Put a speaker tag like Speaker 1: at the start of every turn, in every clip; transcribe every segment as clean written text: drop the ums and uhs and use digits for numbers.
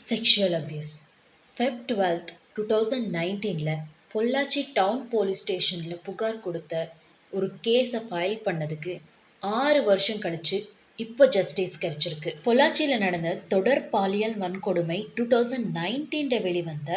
Speaker 1: Sexual abuse Feb 12 2019 Pollachi town police ஸ்டேஷனில் புகார் கொடுத்த ஒரு கேஸை ஃபைல் பண்ணதுக்கு 6 வருஷம் கழிச்சு இப்போ ஜஸ்டிஸ் கிடைச்சிருக்கு. பொள்ளாச்சியில் நடந்த தொடர் பாலியல் வன்கொடுமை 2019 வெளிவந்த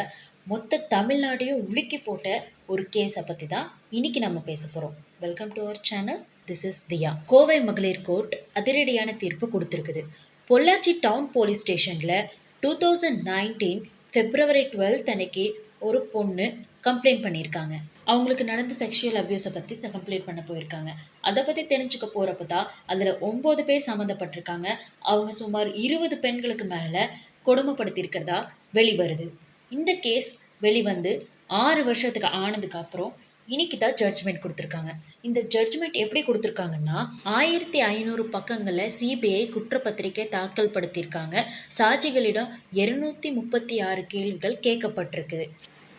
Speaker 1: மொத்த தமிழ்நாட்டையும் உலுக்கி போட்ட ஒரு கேஸை பற்றி தான் இன்னைக்கு நம்ம பேச போகிறோம். Welcome to our channel. This is Diya. Kovai மகளிர் கோர்ட் அதிரடியான தீர்ப்பு கொடுத்துருக்குது. பொள்ளாச்சி டவுன் போலீஸ் ஸ்டேஷனில் 2019 February 12 அன்னைக்கு ஒரு பொண்ணு கம்ப்ளைண்ட் பண்ணியிருக்காங்க. அவங்களுக்கு நடந்த செக்ஷுவல் அப்யூஸை பற்றி கம்ப்ளைண்ட் பண்ண போயிருக்காங்க. அதை பற்றி தெரிஞ்சுக்க போகிறப்ப தான் அதில் 9 பேர் சம்மந்தப்பட்டிருக்காங்க. அவங்க சுமார் 20 பெண்களுக்கு மேலே கொடுமைப்படுத்தியிருக்கிறதா வெளிவருது. இந்த கேஸ் வெளிவந்து 6 வருஷத்துக்கு ஆனதுக்கு அப்புறம் இன்னைக்கு தான் ஜட்ஜ்மெண்ட் கொடுத்துருக்காங்க. இந்த ஜட்ஜ்மெண்ட் எப்படி கொடுத்துருக்காங்கன்னா, 1500 பக்கங்களில் சிபிஐ குற்றப்பத்திரிகை தாக்கல் படுத்தியிருக்காங்க. சாட்சிகளிடம் 236 கேள்விகள் கேட்கப்பட்டிருக்குது.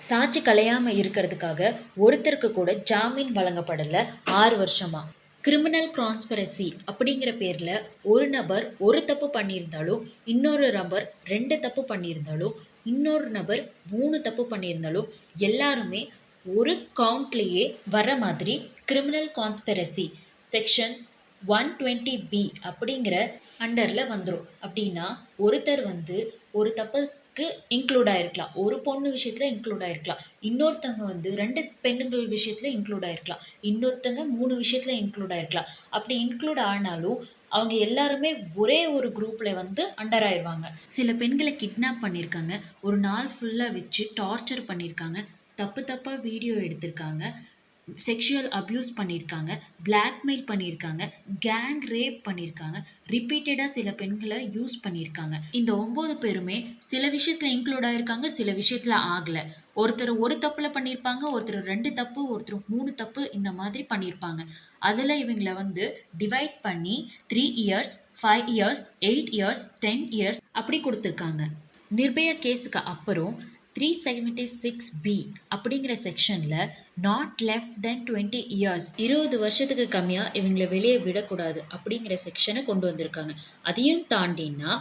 Speaker 1: சாட்சி கலையாமல் இருக்கிறதுக்காக ஒருத்தருக்கு கூட ஜாமீன் வழங்கப்படலை 6 வருஷமா. கிரிமினல் கான்ஸ்பிரசி அப்படிங்கிற பேரில் ஒரு நபர் ஒரு தப்பு பண்ணியிருந்தாலும், இன்னொரு நபர் 2 தப்பு பண்ணியிருந்தாலும், இன்னொரு நபர் 3 தப்பு பண்ணியிருந்தாலும் எல்லாருமே ஒரு கவுண்ட்லேயே வர மாதிரி கிரிமினல் கான்ஸ்பிரசி செக்ஷன் 120B அப்படிங்கிற அண்டரில் வந்துடும். அப்படின்னா ஒருத்தர் ஒரு தப்புக்கு இன்க்ளூட் ஆகிருக்கலாம், ஒரு பொண்ணு விஷயத்தில் இன்க்ளூட் ஆகிருக்கலாம், இன்னொருத்தவங்க 2 பெண்ணுங்கள் விஷயத்தில் இன்க்ளூட் ஆகிருக்கலாம், இன்னொருத்தங்க 3 விஷயத்தில் இன்க்ளூட் ஆகிருக்கலாம். அப்படி இன்க்ளூட் ஆனாலும் அவங்க எல்லாருமே ஒரே ஒரு குரூப்பில் அண்டர் ஆயிடுவாங்க. சில பெண்களை கிட்னாப் பண்ணியிருக்காங்க, ஒரு நாள் ஃபுல்லாக வச்சு டார்ச்சர் பண்ணியிருக்காங்க, தப்பாக வீடியோ எடுத்திருக்காங்க, செக்ஷுவல் அப்யூஸ் பண்ணியிருக்காங்க, பிளாக்மெயில் பண்ணியிருக்காங்க, கேங் ரேப் பண்ணியிருக்காங்க, ரிப்பீட்டடாக சில பெண்களை யூஸ் பண்ணியிருக்காங்க. இந்த 9 பேருமே சில விஷயத்தில் இன்க்ளூட் ஆகிருக்காங்க, சில விஷயத்தில் ஆகலை. ஒருத்தர் ஒரு தப்பில் பண்ணியிருப்பாங்க, ஒருத்தர் 2 தப்பு, ஒருத்தர் 3 தப்பு, இந்த மாதிரி பண்ணியிருப்பாங்க. அதில் இவங்களை டிவைட் பண்ணி 3 years, 5 years, 8 years, 10 years அப்படி கொடுத்துருக்காங்க. நிர்பயா கேஸுக்கு அப்புறம் 376B அப்படிங்கிற செக்ஷனில் நாட் லெஃப்ட் தென் 20 years 20 வருஷத்துக்கு கம்மியாக இவங்களை வெளியே விடக்கூடாது அப்படிங்கிற செக்ஷனை கொண்டு வந்திருக்காங்க. அதையும் தாண்டினா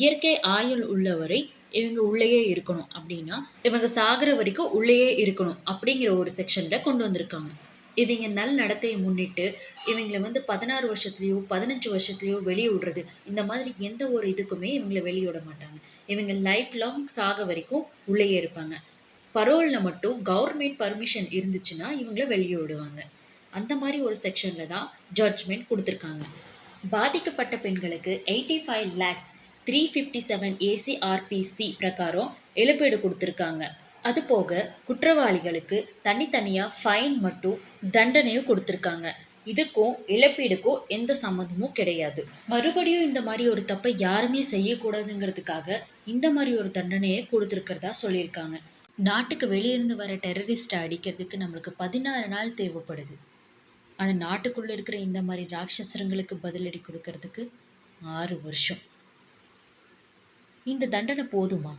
Speaker 1: இயற்கை ஆயுள் உள்ளவரை இவங்க உள்ளேயே இருக்கணும், அப்படின்னா இவங்க சாகிற வரைக்கும் உள்ளேயே இருக்கணும் அப்படிங்கிற ஒரு செக்ஷனில் கொண்டு வந்திருக்காங்க. இவங்க நல் நடத்தையை முன்னிட்டு இவங்களை 16 வருஷத்துலேயோ 15 வருஷத்துலேயோ வெளியே விடுறது, இந்த மாதிரி எந்த ஒரு இதுக்குமே இவங்களை வெளியே விட மாட்டாங்க. இவங்க லைஃப் லாங் சாக வரைக்கும் உள்ளேயே இருப்பாங்க. பரோலில் மட்டும் கவர்மெண்ட் பர்மிஷன் இருந்துச்சுன்னா இவங்கள வெளியே விடுவாங்க. அந்த மாதிரி ஒரு செக்ஷனில் தான் ஜட்ஜ்மெண்ட் கொடுத்துருக்காங்க. பாதிக்கப்பட்ட பெண்களுக்கு 85 lakhs 357 ACRPC பிரகாரம் இழப்பீடு கொடுத்துருக்காங்க. அது போக குற்றவாளிகளுக்கு தனித்தனியாக ஃபைன் மட்டும் தண்டனையும் கொடுத்துருக்காங்க. இதுக்கும் இழப்பீடுக்கும் எந்த சம்மந்தமும் கிடையாது. மறுபடியும் இந்த மாதிரி ஒரு தப்பை யாருமே செய்யக்கூடாதுங்கிறதுக்காக இந்த மாதிரி ஒரு தண்டனையை கொடுத்துருக்கிறதா சொல்லியிருக்காங்க. நாட்டுக்கு வெளியிருந்து வர டெரரிஸ்ட்டை அடிக்கிறதுக்கு நம்மளுக்கு 16 நாள் தேவைப்படுது. ஆனால் நாட்டுக்குள்ளே இருக்கிற இந்த மாதிரி ராட்சசங்களுக்கு பதிலடி கொடுக்கறதுக்கு 6 வருஷம். இந்த தண்டனை போதுமா?